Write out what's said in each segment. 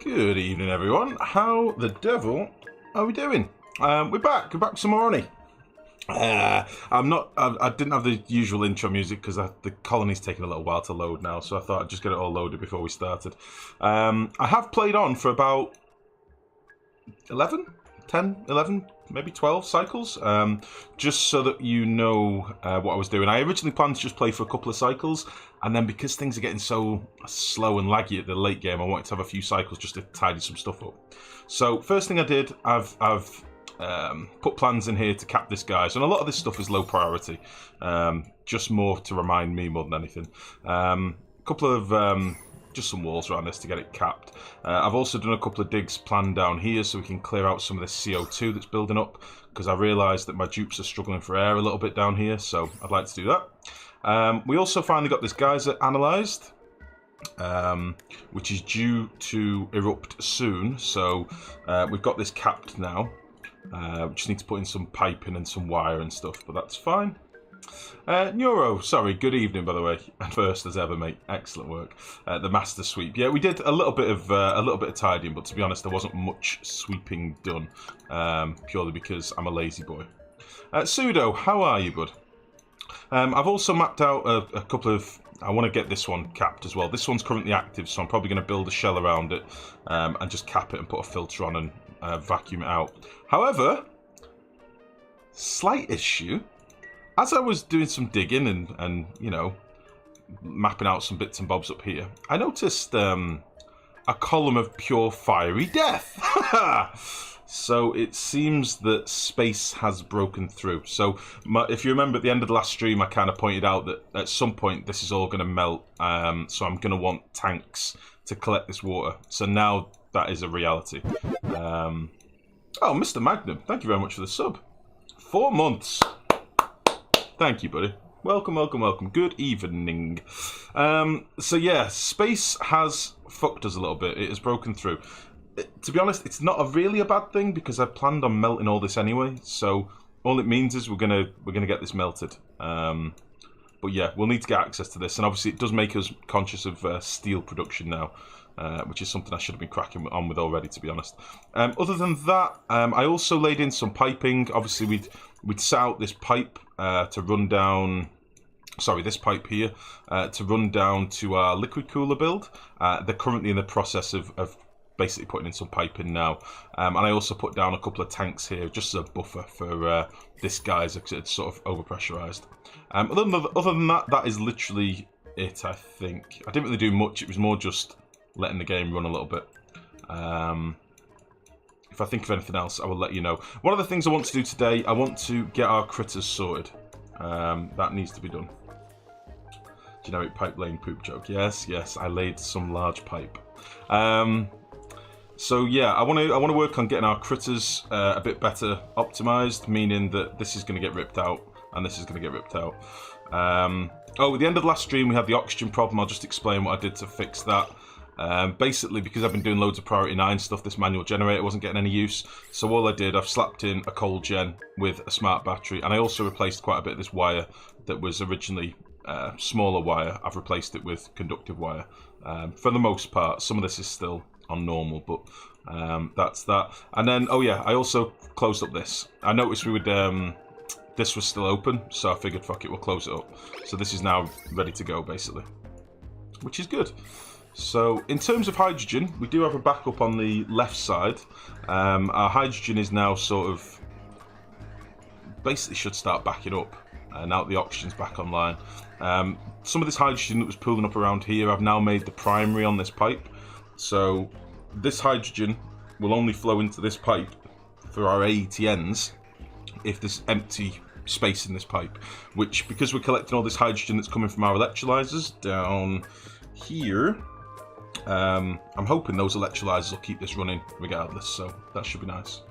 Good evening, everyone. How the devil are we doing? We're back with some more honey. I didn't have the usual intro music because the colony's taking a little while to load now, so I thought I'd just get it all loaded before we started. I have played on for about 10, 11, maybe 12 cycles, just so that you know what I was doing. I originally planned to just play for a couple of cycles, and then because things are getting so slow and laggy at the late game, I wanted to have a few cycles just to tidy some stuff up. So first thing I did, I've put plans in here to cap this guy, so a lot of this stuff is low priority, just more to remind me more than anything. Couple of just some walls around this to get it capped. I've also done a couple of digs planned down here so we can clear out some of the CO2 that's building up, because I realised that my dupes are struggling for air a little bit down here, so I'd like to do that. We also finally got this geyser analysed, which is due to erupt soon, so we've got this capped now. We just need to put in some piping and some wire and stuff, but that's fine. Neuro, sorry, good evening, by the way. And first as ever, mate. Excellent work. The master sweep. Yeah, we did a little bit of tidying, but to be honest, there wasn't much sweeping done, purely because I'm a lazy boy. Pseudo, how are you, bud? I've also mapped out a couple of. I want to get this one capped as well. This one's currently active, so I'm probably going to build a shell around it and just cap it and put a filter on and vacuum it out. However, slight issue. As I was doing some digging and you know, mapping out some bits and bobs up here, I noticed a column of pure fiery death. So it seems that space has broken through. So if you remember at the end of the last stream, I kind of pointed out that at some point this is all going to melt. So I'm going to want tanks to collect this water. So now that is a reality. Oh, Mr. Magnum, thank you very much for the sub. 4 months. Thank you, buddy. Welcome, welcome, welcome. Good evening. So yeah, space has fucked us a little bit. It has broken through. To be honest, it's not really a bad thing because I planned on melting all this anyway. So all it means is we're gonna get this melted. But yeah, we'll need to get access to this, and obviously it does make us conscious of steel production now, which is something I should have been cracking on with already, to be honest. Other than that, I also laid in some piping. Obviously, we'd set out this pipe to run down. Sorry, this pipe here to run down to our liquid cooler build. They're currently in the process of basically putting in some piping now, and I also put down a couple of tanks here just as a buffer for this geyser because it's sort of overpressurized. Other than that, that is literally it. I think I didn't really do much. It was more just letting the game run a little bit. If I think of anything else, I will let you know. One of the things I want to do today, I want to get our critters sorted. That needs to be done. Generic pipe laying poop joke. Yes, yes, I laid some large pipe. So yeah, I want to work on getting our critters a bit better optimized, meaning that this is going to get ripped out and this is going to get ripped out. Oh, at the end of the last stream we had the oxygen problem. I'll just explain what I did to fix that. Basically, because I've been doing loads of priority 9 stuff, this manual generator wasn't getting any use. So all I did, I've slapped in a cold gen with a smart battery, and I also replaced quite a bit of this wire that was originally smaller wire. I've replaced it with conductive wire. For the most part, some of this is still on normal, but that's that. And then, oh yeah, I also closed up this. I noticed we would this was still open, so I figured fuck it, we'll close it up. So this is now ready to go, basically, which is good. So in terms of hydrogen, we do have a backup on the left side. Our hydrogen is now sort of basically should start backing up now that the oxygen's back online. Some of this hydrogen that was pooling up around here, I've now made the primary on this pipe. So this hydrogen will only flow into this pipe for our AETNs if there's empty space in this pipe, which, because we're collecting all this hydrogen that's coming from our electrolyzers down here, I'm hoping those electrolyzers will keep this running regardless, so that should be nice.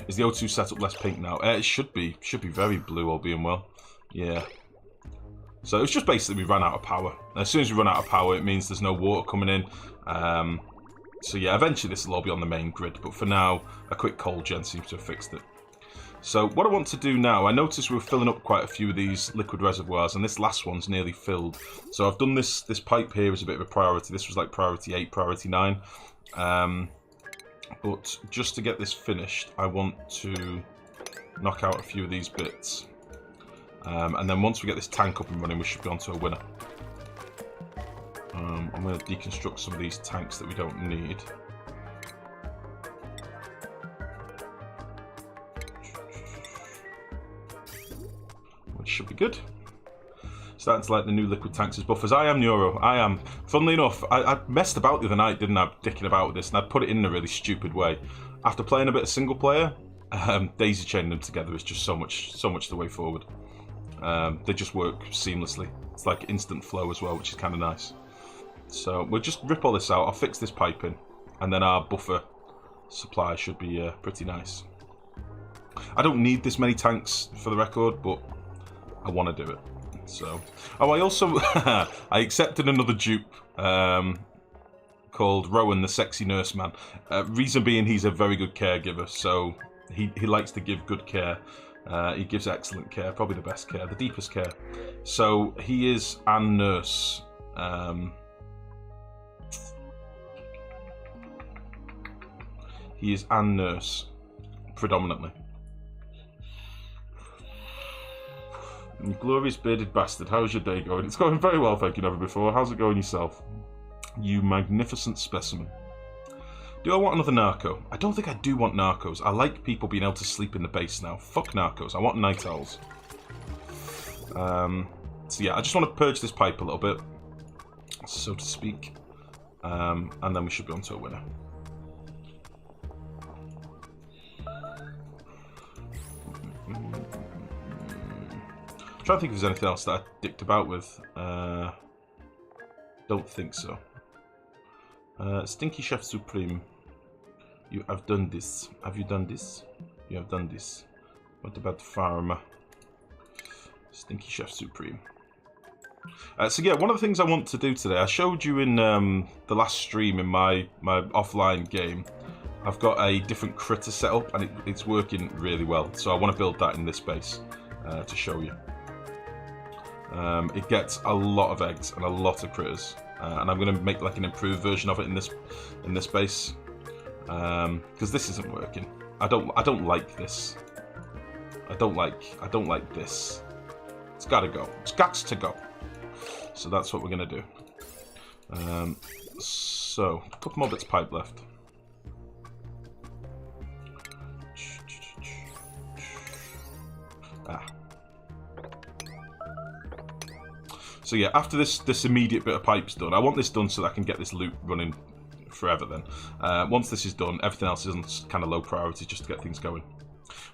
Is the O2 setup less pink now? It should be very blue, all being well. Yeah. So it's just basically we ran out of power. As soon as we run out of power, it means there's no water coming in. So yeah, eventually this will all be on the main grid, but for now, a quick cold gen seems to have fixed it. So what I want to do now, I noticed we were filling up quite a few of these liquid reservoirs, and this last one's nearly filled. So I've done this pipe here as a bit of a priority. This was like priority 8, priority 9. But just to get this finished, I want to knock out a few of these bits. And then once we get this tank up and running, we should be on to a winner. I'm going to deconstruct some of these tanks that we don't need. Which should be good. Starting to like the new liquid tanks as buffers. I am Neuro. I am. Funnily enough, I messed about the other night, didn't I? Dicking about with this, and I put it in a really stupid way. After playing a bit of single player, daisy chaining them together is just so much the way forward. They just work seamlessly. It's like instant flow as well, which is kind of nice. So we'll just rip all this out. I'll fix this piping, and then our buffer supply should be pretty nice. I don't need this many tanks for the record, but I want to do it. So, oh, I also I accepted another dupe called Rowan, the sexy nurse man. Reason being, he's a very good caregiver, so he likes to give good care. He gives excellent care, probably the best care, the deepest care. So he is an nurse. He is an nurse, predominantly. You glorious bearded bastard, how's your day going? It's going very well, thank you, never before. How's it going yourself? You magnificent specimen. Do I want another narco? I don't think I do want narcos. I like people being able to sleep in the base now. Fuck narcos, I want night owls. So yeah, I just want to purge this pipe a little bit, so to speak. And then we should be on to a winner. I'm trying to think if there's anything else that I dicked about with. Don't think so. Stinky Chef Supreme. You have done this. Have you done this? You have done this. What about Farmer? Stinky Chef Supreme. So yeah, one of the things I want to do today, I showed you in the last stream in my offline game. I've got a different critter setup and it's working really well. So I want to build that in this base to show you. It gets a lot of eggs and a lot of critters, and I'm going to make like an improved version of it in this base because this isn't working. I don't like this. I don't like this. It's got to go. It's got to go. So that's what we're going to do. So a couple more bits of pipe left. So yeah, after this immediate bit of pipe's done, I want this done so that I can get this loop running forever then. Once this is done, everything else is on kind of low priority just to get things going.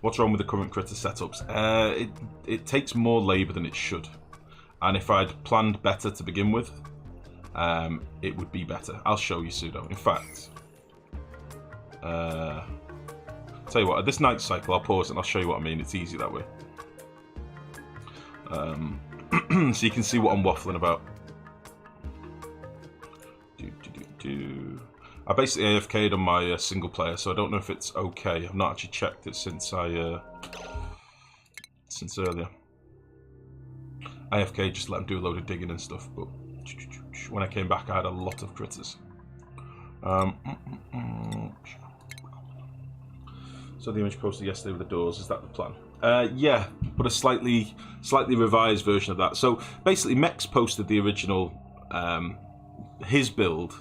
What's wrong with the current critter setups? It takes more labour than it should. And if I'd planned better to begin with, it would be better. I'll show you, Pseudo. In fact, tell you what, at this night cycle, I'll pause it and I'll show you what I mean. It's easy that way. So you can see what I'm waffling about. I basically AFK'd on my single player, so I don't know if it's okay. I've not actually checked it since earlier. AFK just let him do a load of digging and stuff, but when I came back I had a lot of critters. So the image posted yesterday with the doors, is that the plan? Yeah, but a slightly revised version of that. So basically Mex posted the original, his build,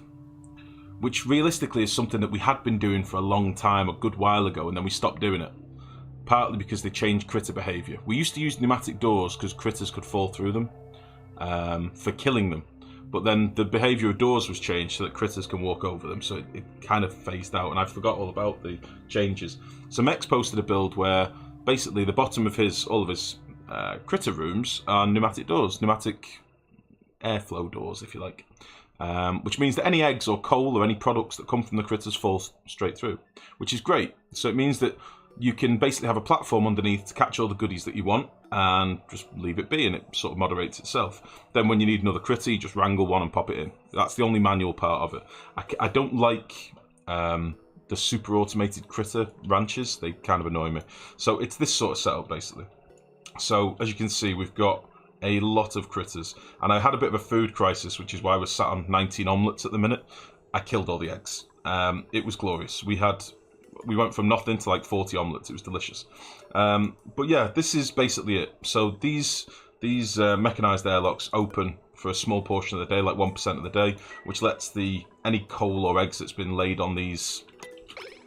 which realistically is something that we had been doing for a long time, a good while ago, and then we stopped doing it. Partly because they changed critter behaviour. We used to use pneumatic doors because critters could fall through them for killing them. But then the behaviour of doors was changed so that critters can walk over them, so it kind of phased out, and I forgot all about the changes. So Mex posted a build where basically the bottom of all of his critter rooms are pneumatic doors, pneumatic airflow doors, if you like. Which means that any eggs or coal or any products that come from the critters fall straight through, which is great. So it means that you can basically have a platform underneath to catch all the goodies that you want and just leave it be, and it sort of moderates itself. Then when you need another critter, you just wrangle one and pop it in. That's the only manual part of it. I don't like the super automated critter ranches. They kind of annoy me. So it's this sort of setup basically. So as you can see, we've got a lot of critters, and I had a bit of a food crisis, which is why I was sat on 19 omelettes at the minute. I killed all the eggs. it was glorious. We went from nothing to like 40 omelets. It was delicious. But yeah, this is basically it. So these mechanized airlocks open for a small portion of the day, like 1% of the day, which lets any coal or eggs that's been laid on these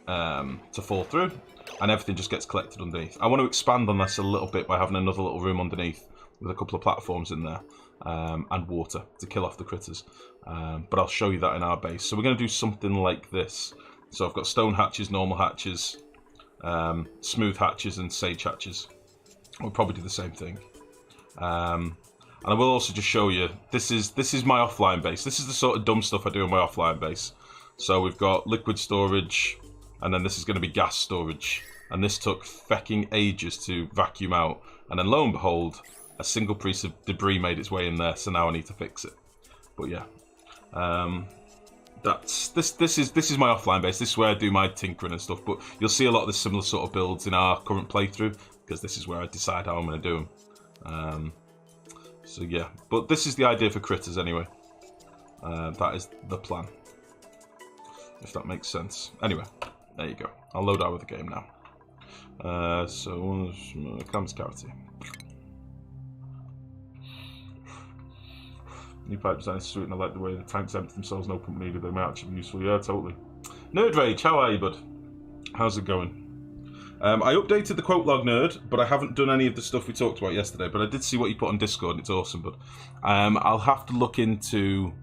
to fall through, and everything just gets collected underneath. I want to expand on this a little bit by having another little room underneath with a couple of platforms in there, and water to kill off the critters. But I'll show you that in our base. So we're going to do something like this. So I've got stone hatches, normal hatches, smooth hatches, and sage hatches. We'll probably do the same thing. And I will also just show you, this is my offline base. This is the sort of dumb stuff I do on my offline base. So we've got liquid storage, and then this is going to be gas storage. And this took fecking ages to vacuum out. And then lo and behold, a single piece of debris made its way in there, so now I need to fix it. But yeah, this is my offline base. This is where I do my tinkering and stuff. But you'll see a lot of the similar sort of builds in our current playthrough, because this is where I decide how I'm going to do them. So yeah, but this is the idea for critters anyway. That is the plan, if that makes sense. Anyway, there you go. I'll load out with the game now. So, comes clarity. New pipe design is sweet, and I like the way the tanks empty themselves, no pump needed. They might actually be useful. Yeah, totally. Nerd Rage, how are you, bud? How's it going? I updated the quote log, Nerd, but I haven't done any of the stuff we talked about yesterday. But I did see what you put on Discord, and it's awesome. But I'll have to look into...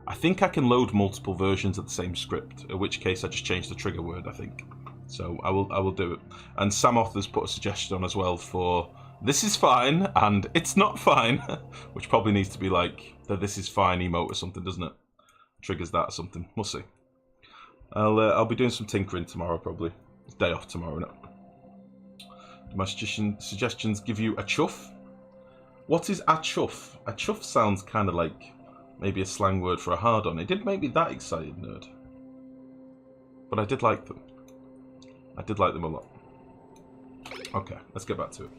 I think I can load multiple versions of the same script, in which case I just change the trigger word, I think. So I will do it. And Sam Author's put a suggestion on as well for this is fine and it's not fine, which probably needs to be like the this is fine emote or something, doesn't it? Triggers that or something. We'll see. I'll be doing some tinkering tomorrow probably. It's day off tomorrow, innit? Do my suggestions give you a chuff? What is a chuff? A chuff sounds kind of like maybe a slang word for a hard-on. It didn't make me that excited, Nerd. But I did like them. I did like them a lot. Okay, let's get back to it.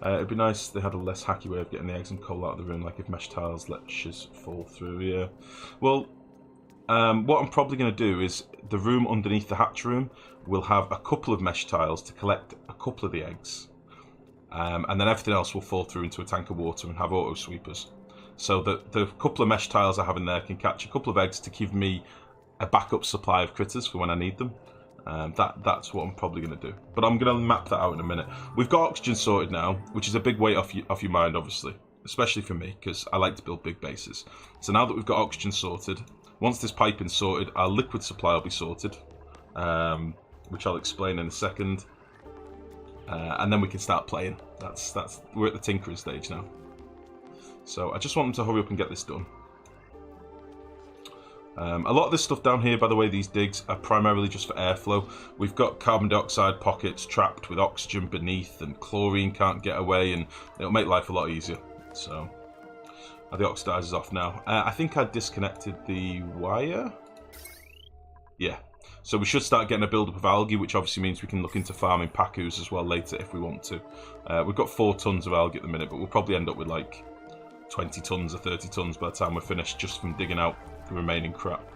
It'd be nice if they had a less hacky way of getting the eggs and coal out of the room, like if mesh tiles let shiz fall through, yeah. Well, what I'm probably going to do is the room underneath the hatch room will have a couple of mesh tiles to collect a couple of the eggs. And then everything else will fall through into a tank of water and have auto sweepers. So the couple of mesh tiles I have in there can catch a couple of eggs to give me a backup supply of critters for when I need them. That's what I'm probably going to do. But I'm going to map that out in a minute. We've got oxygen sorted now, which is a big weight off your mind, obviously. Especially for me, because I like to build big bases. So now that we've got oxygen sorted, once this piping's sorted, our liquid supply will be sorted. Which I'll explain in a second. And then we can start playing. We're at the tinkering stage now. So I just want them to hurry up and get this done. A lot of this stuff down here, by the way, these digs are primarily just for airflow. We've got carbon dioxide pockets trapped with oxygen beneath, and chlorine can't get away, and it'll make life a lot easier. So, the oxidizer's off now. I think I disconnected the wire. Yeah. So we should start getting a build-up of algae, which obviously means we can look into farming pacus as well later if we want to. We've got 4 tons of algae at the minute, but we'll probably end up with like 20 tons or 30 tons by the time we're finished, just from digging out the remaining crap.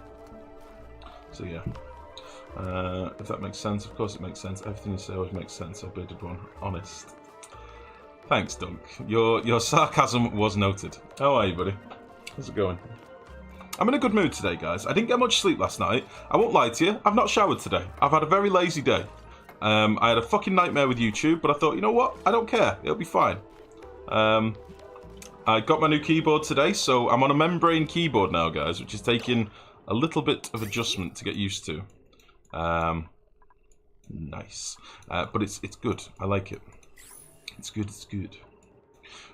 So yeah, if that makes sense. Of course it makes sense. Everything you say always makes sense. I bearded one. Honest. Thanks, Doug. Your sarcasm was noted. How are you, buddy? How's it going? I'm in a good mood today, guys. I didn't get much sleep last night. I won't lie to you. I've not showered today. I've had a very lazy day. I had a fucking nightmare with YouTube, but I thought, you know what? I don't care. It'll be fine. I got my new keyboard today, so I'm on a membrane keyboard now, guys, which is taking a little bit of adjustment to get used to. Nice. But it's good. I like it. It's good, it's good.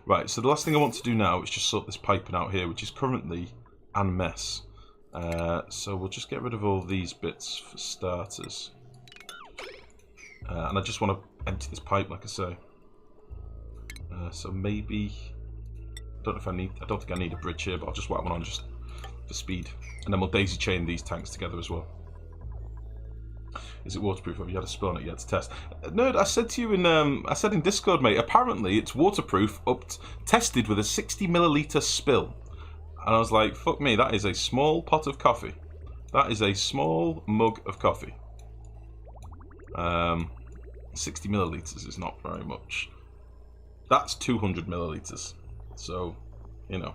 Right, so the last thing I want to do now is just sort this piping out here, which is currently a mess. So we'll just get rid of all these bits for starters. And I just want to empty this pipe, like I say. So maybe... I don't think I need a bridge here, but I'll just whack one on just for speed. And then we'll daisy chain these tanks together as well. Is it waterproof? Have you had a spill on it yet to test? Nerd, I said to you in Discord, mate, apparently it's waterproof tested with a 60 milliliter spill. And I was like, fuck me, that is a small pot of coffee. That is a small mug of coffee. 60 millilitres is not very much. That's 200 millilitres. So, you know,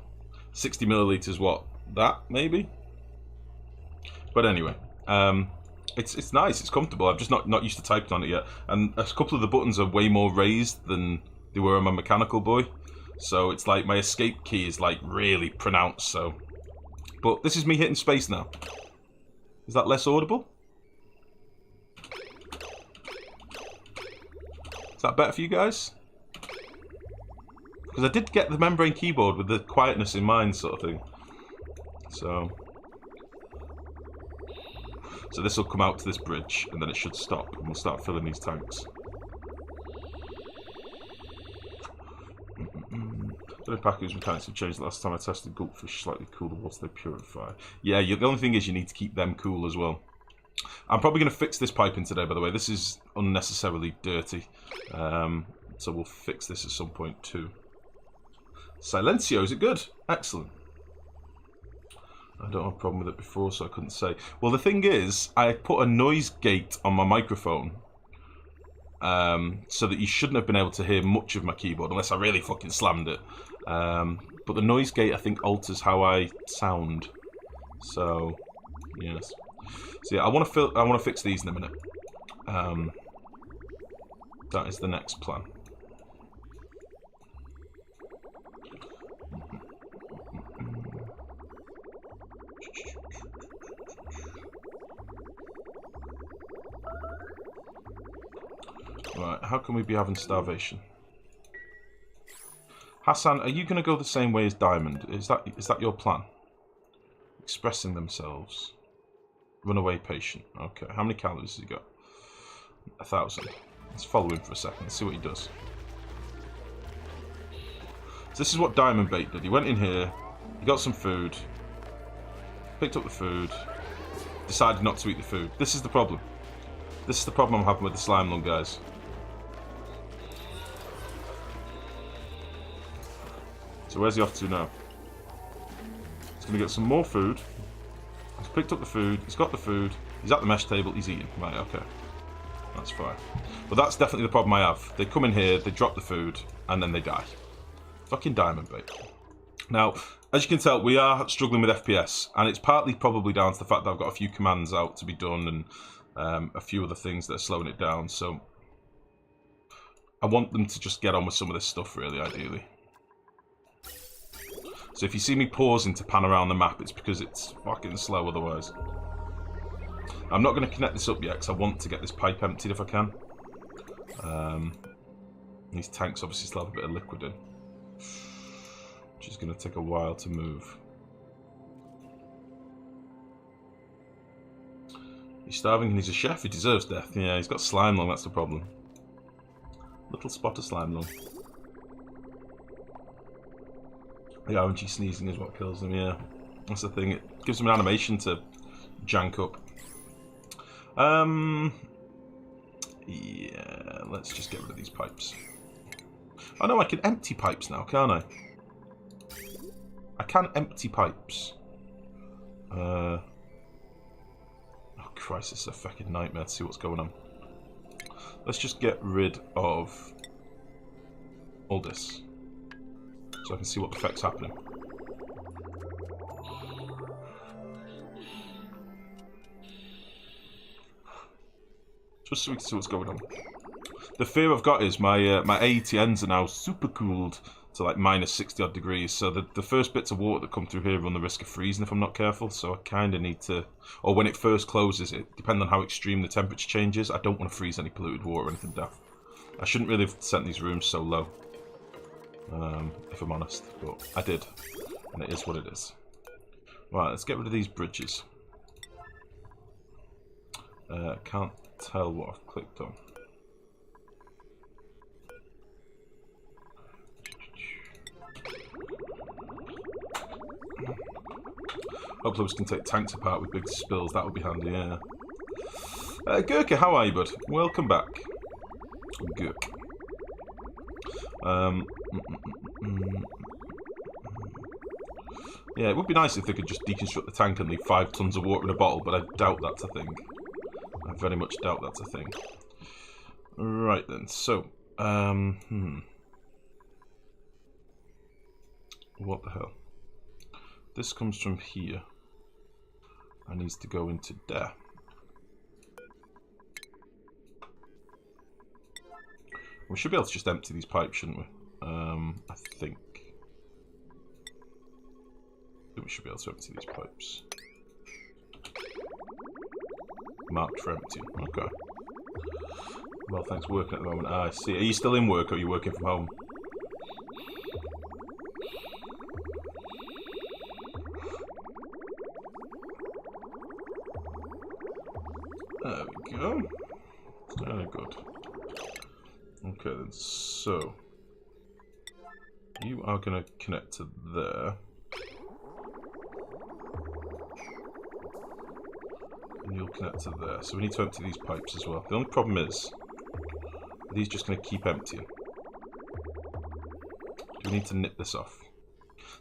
60 millilitres, what? That, maybe? But anyway, it's nice, it's comfortable. I'm just not used to typing on it yet. And a couple of the buttons are way more raised than they were on my mechanical boy. So it's like my escape key is like really pronounced, so. But this is me hitting space now. Is that less audible? Is that better for you guys? Because I did get the membrane keyboard with the quietness in mind sort of thing. So this will come out to this bridge and then it should stop and we'll start filling these tanks. The package mechanics have changed. Last time I tested goldfish slightly cooler water they purify. Yeah, the only thing is you need to keep them cool as well. I'm probably going to fix this piping today, by the way. This is unnecessarily dirty. So we'll fix this at some point too. Silencio, is it good? Excellent. I don't have a problem with it before, so I couldn't say. Well, the thing is, I put a noise gate on my microphone. So that you shouldn't have been able to hear much of my keyboard, unless I really fucking slammed it. But the noise gate, I think, alters how I sound. So, yes. So yeah, I want to fix these in a minute. That is the next plan. Right, how can we be having starvation? Hassan, are you going to go the same way as Diamond? Is that your plan? Expressing themselves. Runaway patient. Okay, how many calories has he got? 1,000. Let's follow him for a second. Let's see what he does. So this is what Diamond Bait did. He went in here, he got some food, picked up the food, decided not to eat the food. This is the problem. This is the problem I'm having with the slime lung, guys. So where's he off to now? He's going to get some more food. He's picked up the food. He's got the food. He's at the mesh table. He's eating. Right, okay. That's fine. But that's definitely the problem I have. They come in here, they drop the food, and then they die. Fucking Diamond Bait. Now, as you can tell, we are struggling with FPS, and it's partly probably down to the fact that I've got a few commands out to be done, and a few other things that are slowing it down, so I want them to just get on with some of this stuff, really, ideally. So if you see me pausing to pan around the map, it's because it's fucking slow otherwise. I'm not going to connect this up yet because I want to get this pipe emptied if I can. These tanks obviously still have a bit of liquid in, which is going to take a while to move. He's starving and he's a chef, he deserves death. Yeah, he's got slime lung, that's the problem. Little spot of slime lung. The RNG sneezing is what kills them, yeah. That's the thing, it gives them an animation to jank up. Yeah, let's just get rid of these pipes. Oh no, I can empty pipes now, can't I? I can empty pipes. Oh Christ, this is a fucking nightmare to see what's going on. Let's just get rid of all this, so I can see what the effect's happening. Just so we can see what's going on. The fear I've got is my my AETNs are now super cooled to like minus 60 odd degrees, so the first bits of water that come through here run the risk of freezing if I'm not careful, so I kind of need to, or when it first closes, it depending on how extreme the temperature changes, I don't want to freeze any polluted water or anything daft. I shouldn't really have sent these rooms so low, if I'm honest, but I did, and it is what it is. Right, let's get rid of these bridges. Can't tell what I've clicked on. Hopefully we can take tanks apart with big spills, that would be handy, yeah. Gurka, how are you, bud? Welcome back. Gurk. Yeah, it would be nice if they could just deconstruct the tank and leave 5 tons of water in a bottle, but I doubt that's a thing. I very much doubt that's a thing. Right then, so, what the hell? This comes from here. And needs to go into there. We should be able to just empty these pipes, shouldn't we? I think we should be able to empty these pipes. Marked for empty. Okay. Well, thanks for working at the moment. Ah, I see. Are you still in work or are you working from home? There we go. Very good. Okay then, so you are going to connect to there. And you'll connect to there. So we need to empty these pipes as well. The only problem is, are these just going to keep emptying? Do we need to nip this off?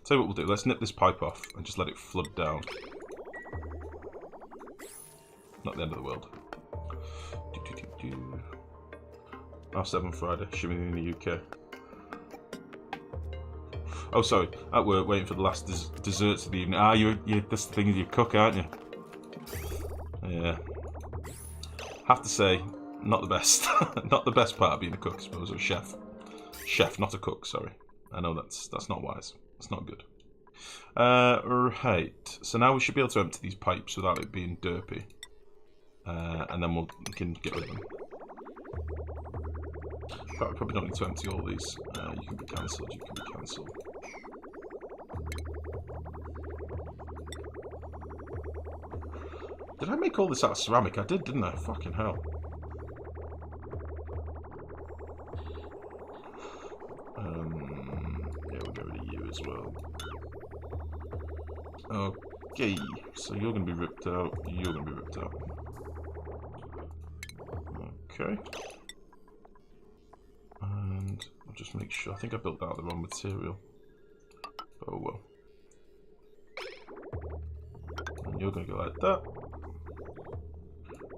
Tell you what we'll do, let's nip this pipe off and just let it flood down. Not the end of the world. R7 Friday, assuming in the UK. Oh, sorry, at work, waiting for the last desserts of the evening. Ah, you this thing is you cook, aren't you? Yeah. Have to say, not the best. Not the best part of being a cook, I suppose, or a chef. Chef, not a cook, sorry. I know that's not wise. That's not good. Right. So now we should be able to empty these pipes without it being derpy. And then we can get rid of them. But we probably don't need to empty all these. You can be cancelled, you can be cancelled. Did I make all this out of ceramic? I did, didn't I? Fucking hell. Yeah, we'll get rid of you as well. Okay, so you're going to be ripped out, you're going to be ripped out. Okay. And I'll just make sure, I think I built out the wrong material. Oh well. And you're going to go like that.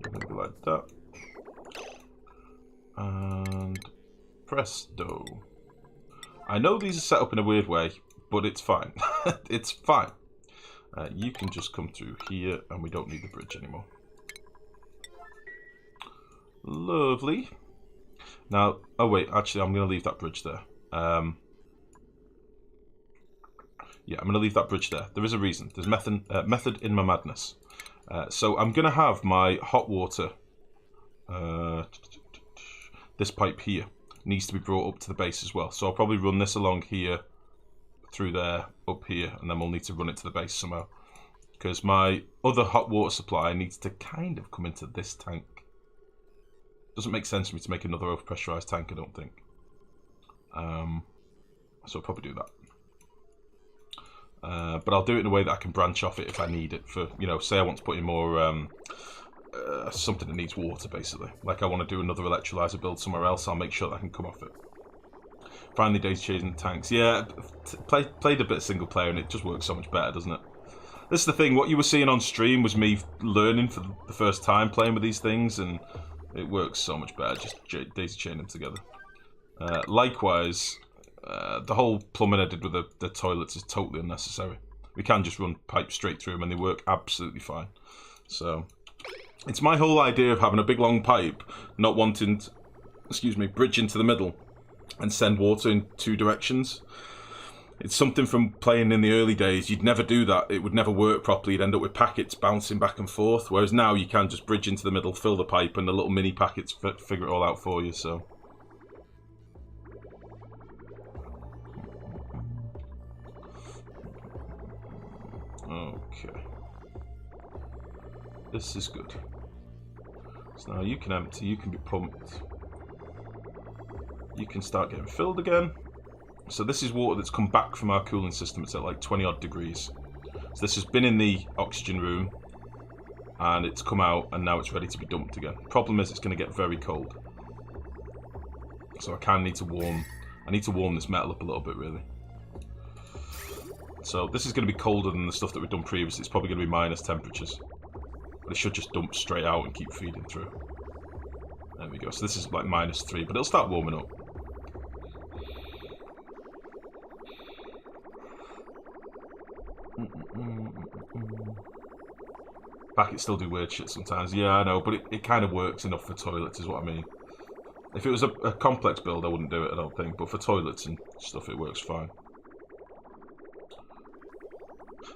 You're going to go like that. And presto. I know these are set up in a weird way, but it's fine. It's fine. You can just come through here and we don't need the bridge anymore. Lovely. Now, oh wait, actually I'm going to leave that bridge there. Yeah, I'm going to leave that bridge there. There is a reason. There's method in my madness. So I'm going to have my hot water, this pipe here, needs to be brought up to the base as well. So I'll probably run this along here, through there, up here, and then we'll need to run it to the base somehow. Because my other hot water supply needs to kind of come into this tank. Doesn't make sense for me to make another overpressurized tank, I don't think. So I'll probably do that. But I'll do it in a way that I can branch off it if I need it for, you know, say I want to put in more, something that needs water, basically. Like I want to do another electrolyzer build somewhere else, I'll make sure that I can come off it. Finally days chasing tanks. Yeah, played a bit of single player and it just works so much better, doesn't it? This is the thing, what you were seeing on stream was me learning for the first time playing with these things, and it works so much better, just daisy chaining them together. Likewise, the whole plumbing I did with the toilets is totally unnecessary. We can just run pipes straight through them and they work absolutely fine. So, it's my whole idea of having a big long pipe, not wanting to, excuse me, bridge into the middle and send water in 2 directions. It's something from playing in the early days. You'd never do that. It would never work properly. You'd end up with packets bouncing back and forth. Whereas now you can just bridge into the middle, fill the pipe, and the little mini packets figure it all out for you. So, okay, this is good. So now you can empty. You can be pumped. You can start getting filled again. So this is water that's come back from our cooling system. It's at like 20 odd degrees. So this has been in the oxygen room and it's come out and now it's ready to be dumped again. Problem is it's going to get very cold. So I kind of need to warm, I need to warm this metal up a little bit really. So this is going to be colder than the stuff that we've done previously. It's probably going to be minus temperatures. But it should just dump straight out and keep feeding through. There we go. So this is like -3, but it'll start warming up. Packets still do weird shit sometimes. Yeah, I know, but it kind of works enough for toilets, is what I mean. If it was a complex build, I wouldn't do it, I don't think. But for toilets and stuff, it works fine.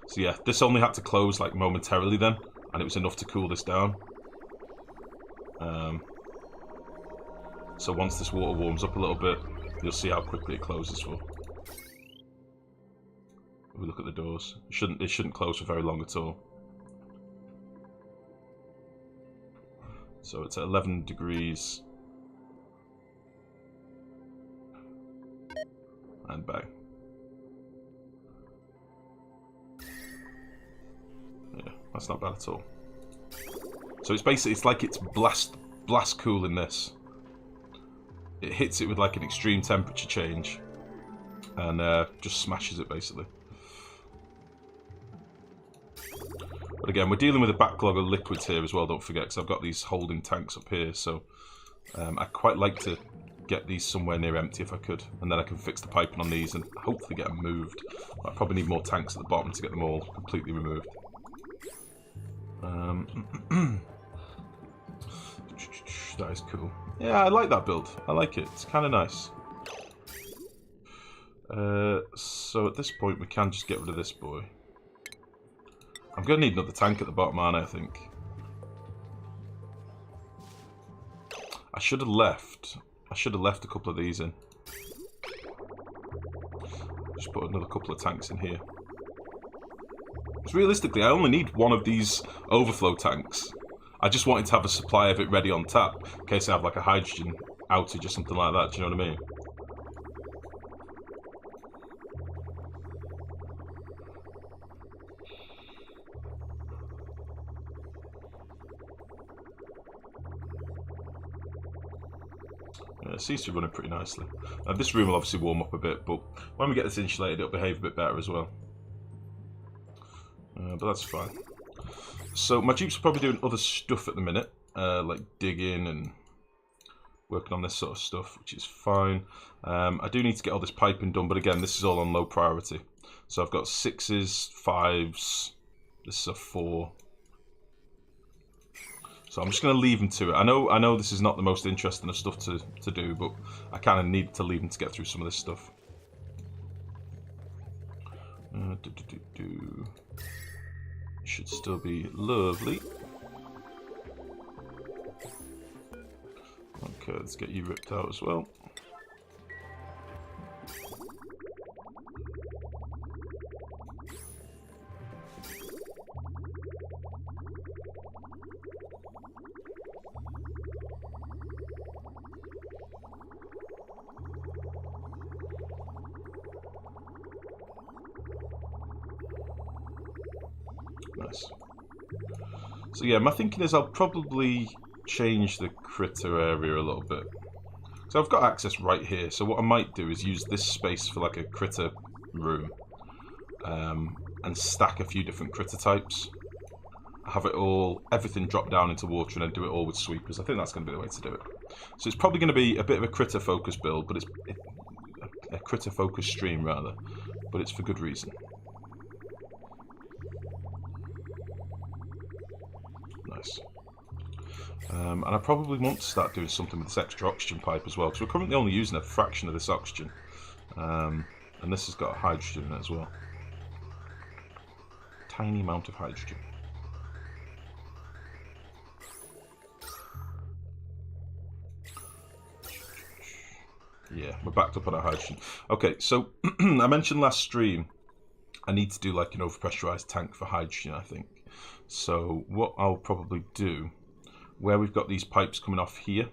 So yeah, this only had to close like momentarily then, and it was enough to cool this down. So once this water warms up a little bit, you'll see how quickly it closes for. If we look at the doors, it shouldn't close for very long at all. So it's at 11 degrees. And bang. Yeah, that's not bad at all. So it's basically, it's like it's blast cooling this. It hits it with like an extreme temperature change. And just smashes it basically. But again, we're dealing with a backlog of liquids here as well, don't forget, because I've got these holding tanks up here. So I'd quite like to get these somewhere near empty if I could. And then I can fix the piping on these and hopefully get them moved. I probably need more tanks at the bottom to get them all completely removed. That is cool. Yeah, I like that build. I like it. It's kind of nice. So at this point, we can just get rid of this boy. I'm going to need another tank at the bottom, aren't I think? I should have left a couple of these in. Just put another couple of tanks in here. Because realistically, I only need one of these overflow tanks. I just wanted to have a supply of it ready on tap, in case I have like a hydrogen outage or something like that, do you know what I mean? Yeah, it seems to be running pretty nicely. This room will obviously warm up a bit, but when we get this insulated, it'll behave a bit better as well. But that's fine. So my Jeeps are probably doing other stuff at the minute, like digging and working on this sort of stuff, which is fine. I do need to get all this piping done, but again, this is all on low priority. So I've got 6s, 5s, this is a 4. So I'm just going to leave them to it. I know this is not the most interesting of stuff to do, but I kind of need to leave them to get through some of this stuff. Should still be lovely. Okay, let's get you ripped out as well. Nice. So yeah, my thinking is I'll probably change the critter area a little bit. So I've got access right here, so what I might do is use this space for like a critter room. And stack a few different critter types. Have it all, everything drop down into water and then do it all with sweepers. I think that's going to be the way to do it. So it's probably going to be a bit of a critter focused build, but it's a critter focused stream rather. But it's for good reason. Nice. And I probably want to start doing something with this extra oxygen pipe as well, because we're currently only using a fraction of this oxygen. And this has got hydrogen in it as well. Tiny amount of hydrogen. Yeah, we're backed up on our hydrogen. Okay, so I mentioned last stream I need to do like an overpressurized tank for hydrogen, I think. So what I'll probably do, where we've got these pipes coming off here,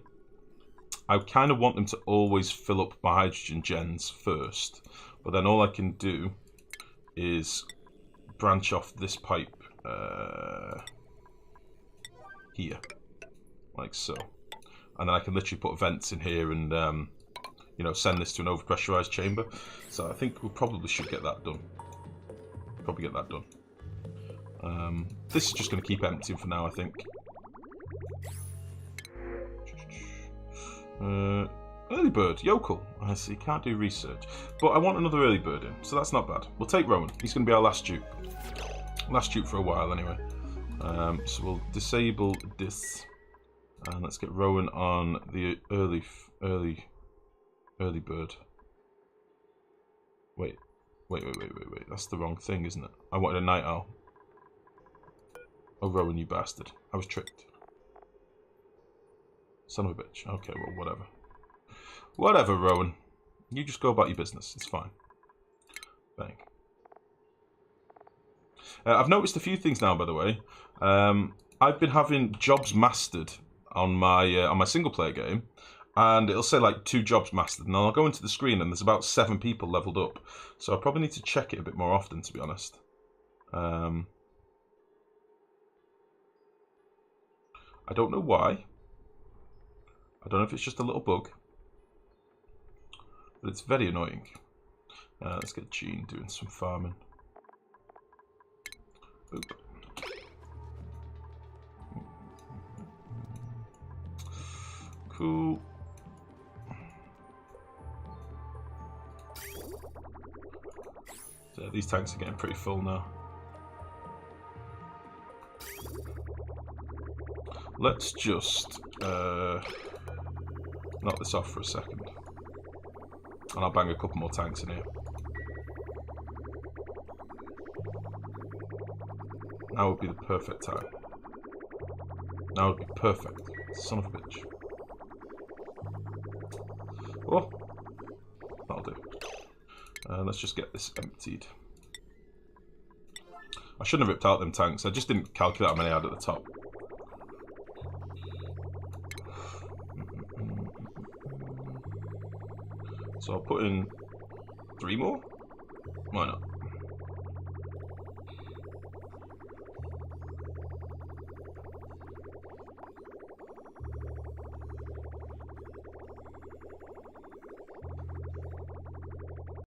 I kind of want them to always fill up my hydrogen gens first, but then all I can do is branch off this pipe here, like so, and then I can literally put vents in here and you know, send this to an overpressurized chamber. So I think we probably should get that done. Probably get that done. This is just going to keep emptying for now, I think. Early bird, yokel. I see, can't do research. But I want another early bird in, so that's not bad. We'll take Rowan. He's going to be our last dupe. Last dupe for a while, anyway. So we'll disable this. And let's get Rowan on the early bird. Wait. That's the wrong thing, isn't it? I wanted a night owl. Oh, Rowan, you bastard. I was tricked. Son of a bitch. Okay, well, whatever. Whatever, Rowan. You just go about your business. It's fine. Bang. I've noticed a few things now, by the way. I've been having jobs mastered on my single player game, and it'll say like 2 jobs mastered, and I'll go into the screen and there's about 7 people leveled up. So I probably need to check it a bit more often, to be honest. I don't know why. I don't know if it's just a little bug, but it's very annoying. Let's get Gene doing some farming. Boop. Cool. So these tanks are getting pretty full now. Let's just knock this off for a second. And I'll bang a couple more tanks in here. Now would be the perfect time. Now would be perfect. Son of a bitch. Oh, that'll do. Let's just get this emptied. I shouldn't have ripped out them tanks. I just didn't calculate how many I had at the top. So I'll put in 3 more. Why not?